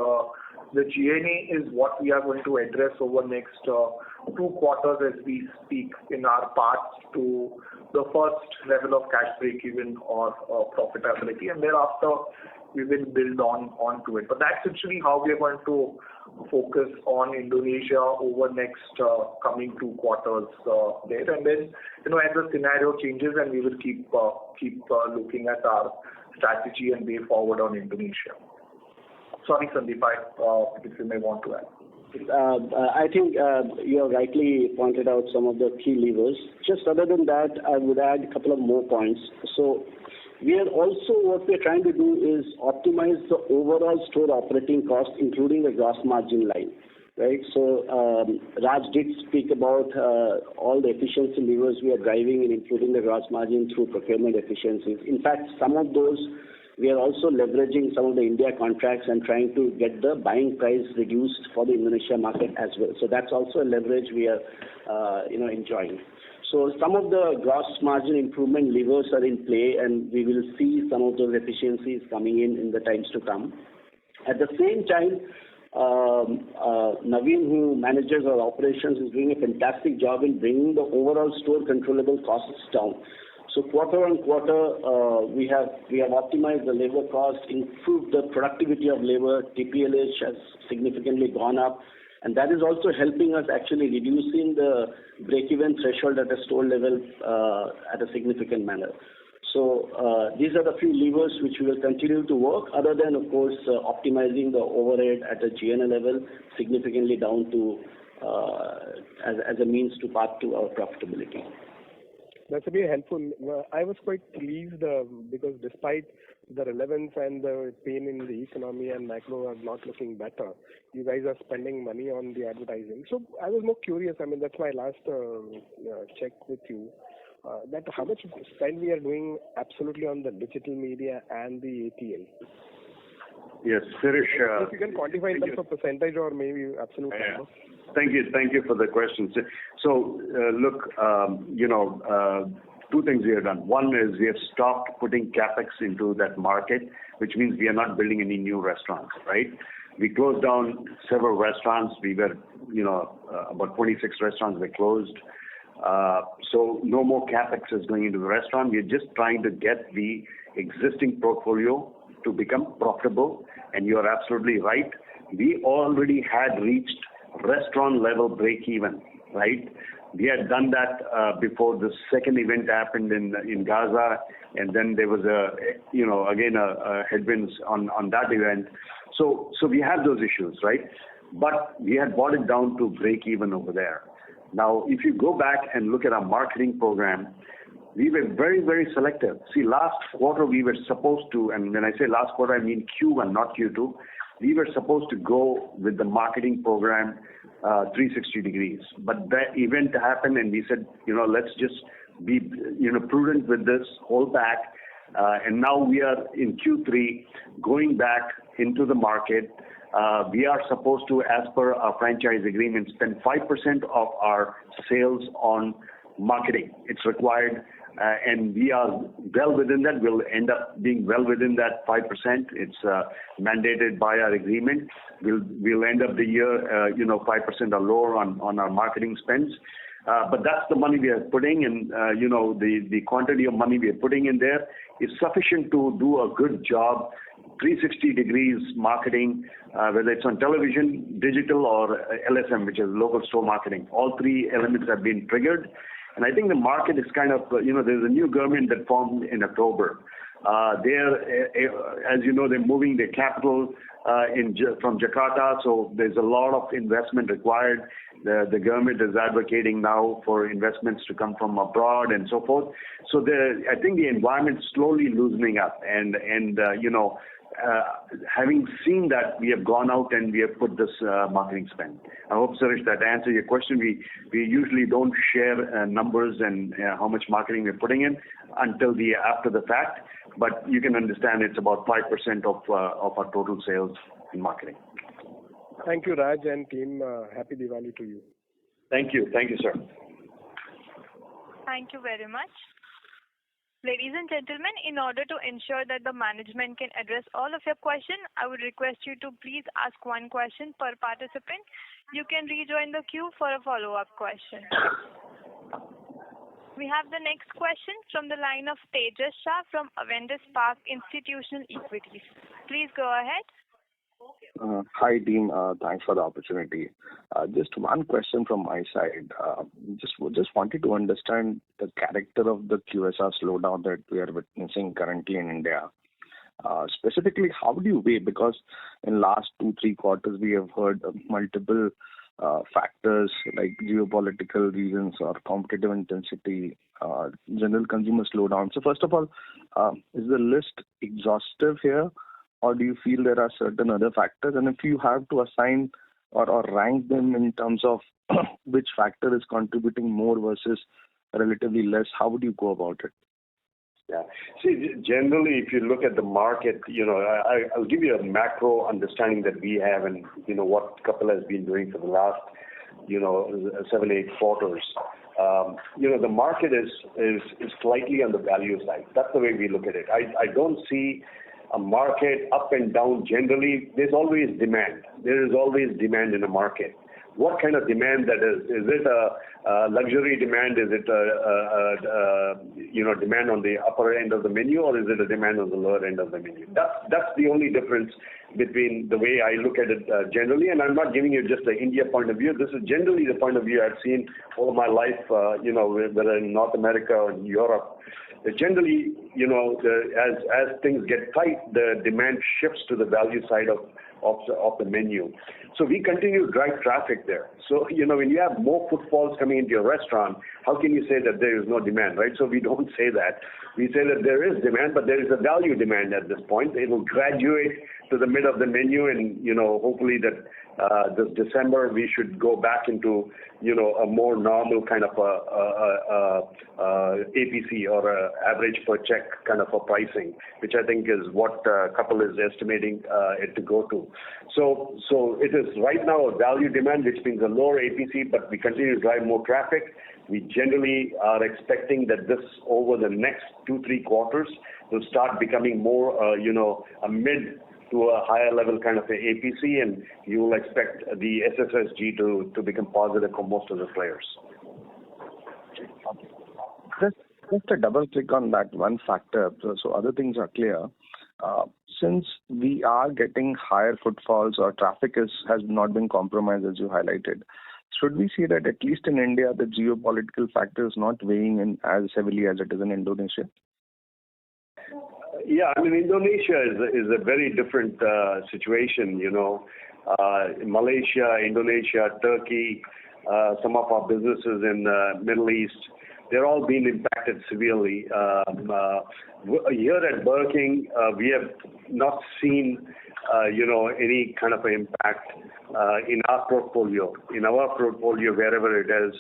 the G&A is what we are going to address over next 2 quarters as we speak in our path to the first level of cash break-even or profitability, and thereafter we will build onto it. But that's actually how we are going to focus on Indonesia over next coming 2 quarters there. And then, as the scenario changes, and we will keep looking at our strategy and way forward on Indonesia. Sorry, Sandeep, if you may want to add. I think you have rightly pointed out some of the key levers. Just other than that, I would add a couple of more points. So we are also, what we're trying to do is optimize the overall store operating cost, including the gross margin line, right? So Raj did speak about all the efficiency levers we are driving in improving the gross margin through procurement efficiencies. In fact, some of those we are also leveraging some of the India contracts and trying to get the buying price reduced for the Indonesia market as well. So that's also a leverage we are, enjoying. So some of the gross margin improvement levers are in play, and we will see some of those efficiencies coming in the times to come. At the same time, Naveen, who manages our operations, is doing a fantastic job in bringing the overall store controllable costs down. So quarter on quarter, we have optimized the labor cost, improved the productivity of labor. TPLH has significantly gone up, and that is also helping us actually reducing the break-even threshold at a store level at a significant manner. So these are the few levers which we will continue to work, other than, of course, optimizing the overhead at a GNA level significantly down to as a means to path to our profitability. That's very helpful. I was quite pleased because despite the relevance and the pain in the economy and macro are not looking better, you guys are spending money on the advertising. So I was more curious. I mean, that's my last check with you. That how much spend we are doing absolutely on the digital media and the ATL. Yes, Sirish. If you can quantify in terms of percentage or maybe absolute number. Thank you for the question. So, look, 2 things we have done. One is we have stopped putting capex into that market, which means we are not building any new restaurants, right? We closed down several restaurants. We were, about 26 restaurants were closed. So no more capex is going into the restaurant. We're just trying to get the existing portfolio to become profitable. And you are absolutely right. We already had reached restaurant level break even, right? We had done that before the second event happened in Gaza, and then there was a headwinds on that event. So we have those issues, right? But we had brought it down to break even over there. Now, if you go back and look at our marketing program, we were very, very selective. See, last quarter we were supposed to, and when I say last quarter, I mean Q1, not Q2. We were supposed to go with the marketing program 360 degrees. But that event happened and we said, let's just be prudent with this, hold back. And now we are in Q3 going back into the market. We are supposed to, as per our franchise agreement, spend 5% of our sales on marketing. It's required and we are well within that. We'll end up being well within that 5%. It's mandated by our agreement. We'll end up the year, 5% or lower on our marketing spends. But that's the money we are putting in, the quantity of money we are putting in there is sufficient to do a good job, 360 degrees marketing, whether it's on television, digital, or LSM, which is local store marketing. All three elements have been triggered. And I think the market is kind of, there's a new government that formed in October. As you know, they're moving their capital from Jakarta, so there's a lot of investment required. The government is advocating now for investments to come from abroad and so forth. So I think the environment's slowly loosening up, and having seen that, we have gone out and we have put this marketing spend. I hope, Suresh, that answers your question. We usually don't share numbers and how much marketing we're putting in until after the fact, but you can understand it's about 5% of our total sales in marketing. Thank you, Raj and team. Happy Diwali to you. Thank you, sir. Thank you very much. Ladies and gentlemen, in order to ensure that the management can address all of your questions, I would request you to please ask one question per participant. You can rejoin the queue for a follow-up question. We have the next question from the line of Tejas Shah from Avendus Spark Institutional Equities. Please go ahead. Hi team, thanks for the opportunity. Just one question from my side. Just wanted to understand the character of the QSR slowdown that we are witnessing currently in India. Specifically, how do you weigh? Because in last 2-3 quarters we have heard multiple factors like geopolitical reasons or competitive intensity, general consumer slowdown. So first of all, is the list exhaustive here? Or do you feel there are certain other factors? And if you have to assign or rank them in terms of which factor is contributing more versus relatively less, how would you go about it? Yeah. See, generally, if you look at the market, I'll give you a macro understanding that we have and, what Kapil has been doing for the last, 7-8 quarters. The market is slightly on the value side. That's the way we look at it. I don't see a market up and down. Generally, there's always demand. There is always demand in a market. What kind of demand that is? Is it a luxury demand? Is it demand on the upper end of the menu, or is it a demand on the lower end of the menu? That's the only difference between the way I look at it generally. And I'm not giving you just the India point of view. This is generally the point of view I've seen all my life, whether in North America or in Europe. Generally, as things get tight, the demand shifts to the value side of the menu. So we continue to drive traffic there. So, when you have more footfalls coming into your restaurant, how can you say that there is no demand, right? So we don't say that. We say that there is demand, but there is a value demand at this point. It will graduate to the mid of the menu, and, hopefully that this December we should go back into, a more normal kind of APC or average per check kind of a pricing, which I think is what Kapil is estimating it to go to. So it is right now a value demand, which means a lower APC, but we continue to drive more traffic. We generally are expecting that this over the next 2-3 quarters will start becoming more, a mid to a higher level kind of a APC, and you will expect the SSSG to become positive for most of the players. Just a double click on that one factor, so other things are clear. Since we are getting higher footfalls or traffic has not been compromised as you highlighted, should we see that at least in India the geopolitical factor is not weighing in as heavily as it is in Indonesia? Yeah, Indonesia is a very different situation, Malaysia, Indonesia, Turkey, some of our businesses in Middle East, they're all being impacted severely. Here at Burger King, we have not seen, any kind of impact in our portfolio. In our portfolio, wherever it is,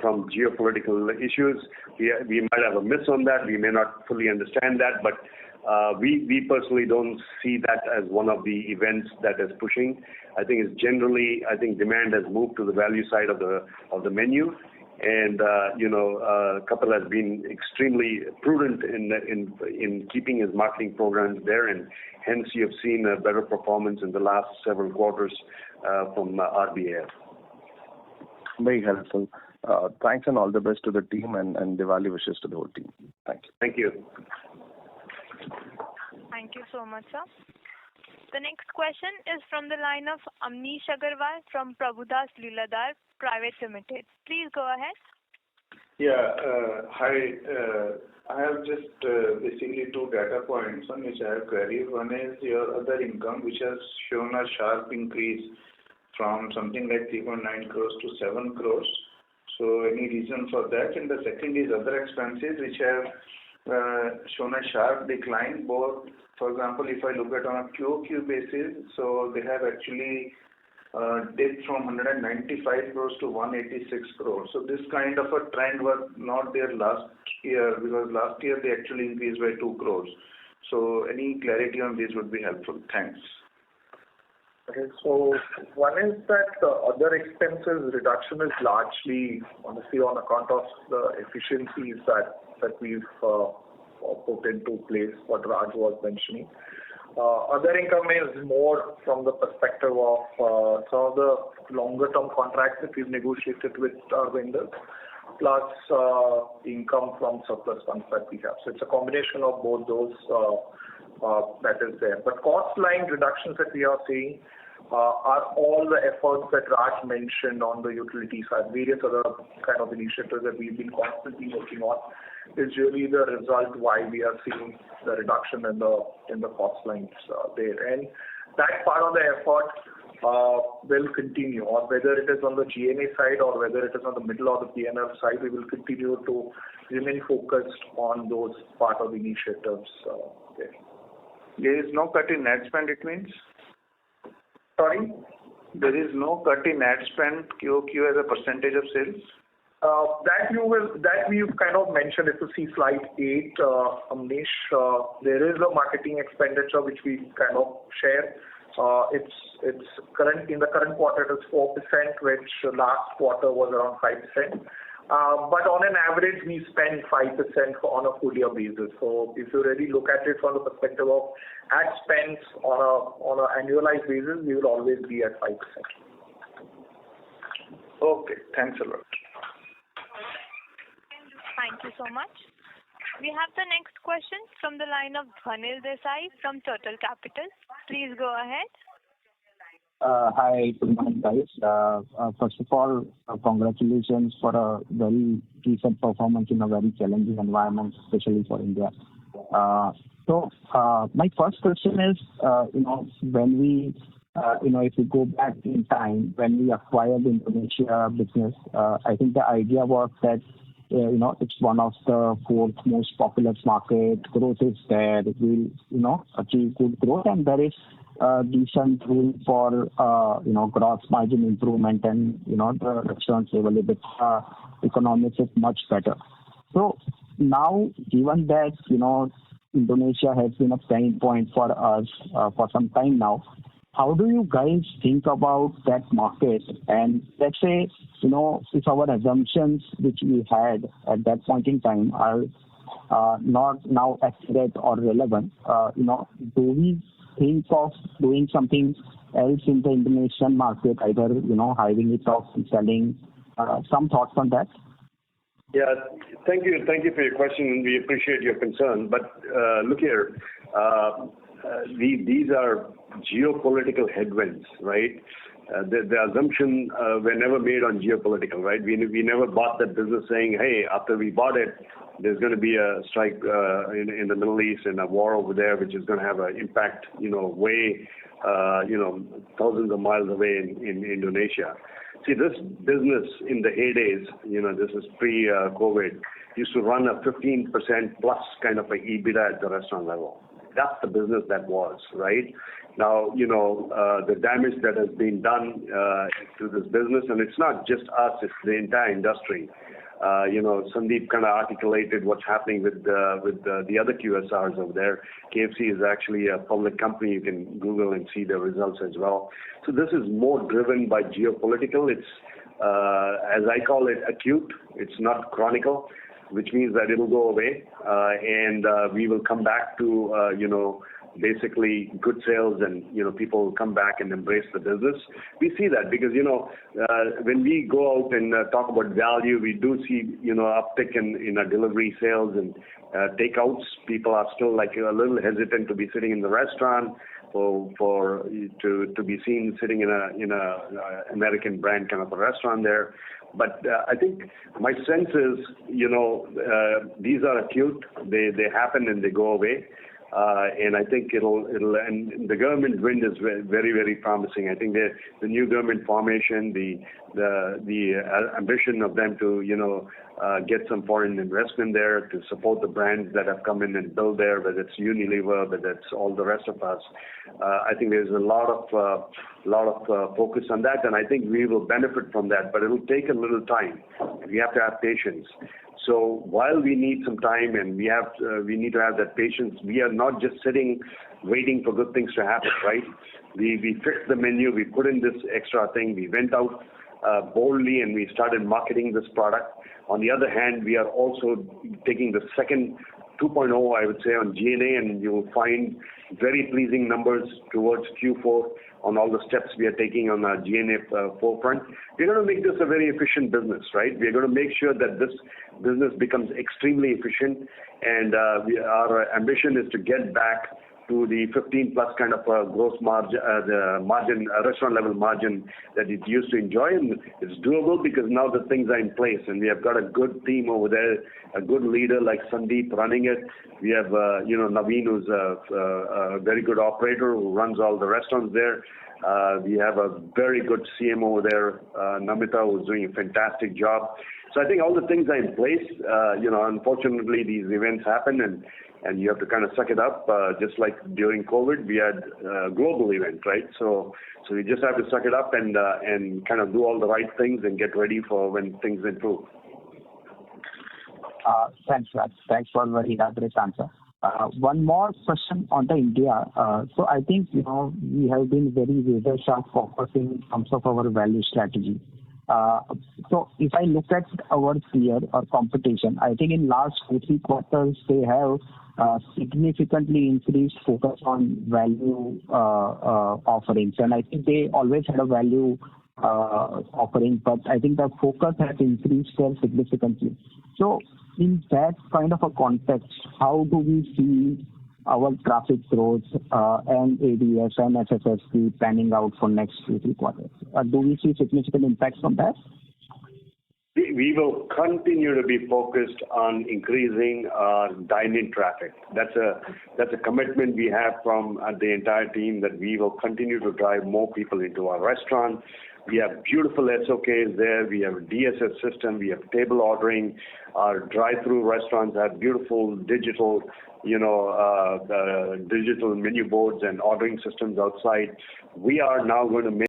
from geopolitical issues, we might have a miss on that. We may not fully understand that, but we personally don't see that as one of the events that is pushing. I think it's generally, demand has moved to the value side of the menu, and Kapil has been extremely prudent in keeping his marketing programs there, and hence you have seen a better performance in the last several quarters from RBAL. Very helpful. Thanks and all the best to the team, and Diwali wishes to the whole team. Thank you. Thank you. Thank you so much, sir. The next question is from the line of Amnish Agarwal from Prabhudas Lilladher Private Limited. Please go ahead. Yeah, hi. I have just basically two data points on which I have queries. One is your other income, which has shown a sharp increase from something like 3.9 crores to 7 crores. So any reason for that? And the second is other expenses, which have shown a sharp decline. Both, for example, if I look at on a QOQ basis, so they have actually dipped from 195 crores to 186 crores. So this kind of a trend was not there last year, because last year they actually increased by 2 crores. So any clarity on this would be helpful. Thanks. Okay, so one is that the other expenses reduction is largely, honestly, on account of the efficiencies that we've put into place, what Raj was mentioning. Other income is more from the perspective of some of the longer term contracts that we've negotiated with our vendors, plus income from surplus funds that we have. So it's a combination of both those that is there. But cost line reductions that we are seeing are all the efforts that Raj mentioned on the utility side, various other kind of initiatives that we've been constantly working on, is really the result why we are seeing the reduction in the cost lines there. And that part of the effort will continue, or whether it is on the GNA side or whether it is on the middle or the PNL side, we will continue to remain focused on those part of the initiatives there. There is no cut in ad spend, it means? Sorry? There is no cut in ad spend QOQ as a percentage of sales? That we've kind of mentioned. If you see slide 8, Amnish, there is a marketing expenditure which we kind of share. It's current in the current quarter it is 4%, which last quarter was around 5%. But on an average, we spend 5% on a full year basis. So if you really look at it from the perspective of ad spends on an annualized basis, we will always be at 5%. Okay, thanks a lot. Thank you so much. We have the next question from the line of Dhanil Desai from Total Capital. Please go ahead. Hi, good morning, guys. First of all, congratulations for a very decent performance in a very challenging environment, especially for India. So my first question is, when we, if we go back in time, when we acquired the Indonesia business, I think the idea was that it's one of the fourth most populous market. Growth is there. It will, achieve good growth, and there is decent room for, gross margin improvement, and the restaurant level economics is much better. So now, given that Indonesia has been a pain point for us for some time now, how do you guys think about that market? And let's say, if our assumptions which we had at that point in time are not now accurate or relevant, do we think of doing something else in the Indonesian market, either, hiving it off and selling? Some thoughts on that? Yeah, thank you for your question, and we appreciate your concern. But look here, these are geopolitical headwinds, right? The assumption were never made on geopolitical, right? We never bought that business saying, hey, after we bought it, there's going to be a strike in the Middle East and a war over there, which is going to have an impact, way, thousands of miles away in Indonesia. See, this business in the heydays, this is pre-COVID, used to run a 15% plus kind of a EBITDA at the restaurant level. That's the business that was, right? Now, the damage that has been done to this business, and it's not just us, it's the entire industry. Sandeep kind of articulated what's happening with the other QSRs over there. KFC is actually a public company. You can Google and see the results as well. So this is more driven by geopolitical. It's as I call it, acute. It's not chronic, which means that it'll go away, and we will come back to basically good sales, and people will come back and embrace the business. We see that because when we go out and talk about value, we do see uptick in our delivery sales and takeouts. People are still like a little hesitant to be sitting in the restaurant to be seen sitting in a American brand kind of a restaurant there. But I think my sense is these are acute. They happen and they go away. And I think it'll and the government wind is very, very promising. I think the new government formation, the ambition of them to get some foreign investment there to support the brands that have come in and build there, whether it's Unilever, whether it's all the rest of us. I think there's a lot of focus on that, and I think we will benefit from that. But it'll take a little time. We have to have patience. So while we need some time and we need to have that patience, we are not just sitting waiting for good things to happen, right? We fixed the menu, we put in this extra thing, we went out boldly and we started marketing this product. On the other hand, we are also taking the second 2.0, I would say, on G&A, and you will find very pleasing numbers towards Q4 on all the steps we are taking on our G&A forefront. We're going to make this a very efficient business, right? We're going to make sure that this business becomes extremely efficient, and our ambition is to get back to the 15 plus kind of gross margin, the margin, restaurant level margin that it used to enjoy. And it's doable because now the things are in place and we have got a good team over there, a good leader like Sandeep running it. We have, Naveen, who's a very good operator who runs all the restaurants there. We have a very good CMO over there, Namita, who's doing a fantastic job. So I think all the things are in place. Unfortunately, these events happen and you have to kind of suck it up. Just like during COVID, we had a global event, right? So we just have to suck it up and kind of do all the right things and get ready for when things improve. Thanks, Raj. Thanks for a very elaborate answer. One more question on the India. So I think, we have been very razor sharp focusing in terms of our value strategy. So if I look at our peer or competition, I think in last 2-3 quarters, they have significantly increased focus on value offerings. And I think they always had a value offering, but I think the focus has increased there significantly. So in that kind of a context, how do we see our traffic growth and ADS and SSSG panning out for next 2-3 quarters? Do we see significant impact from that? We will continue to be focused on increasing our dine-in traffic. That's a commitment we have from the entire team that we will continue to drive more people into our restaurant. We have beautiful SOKs there. We have a DSS system. We have table ordering. Our drive-through restaurants have beautiful digital, digital menu boards and ordering systems outside. We are now going to make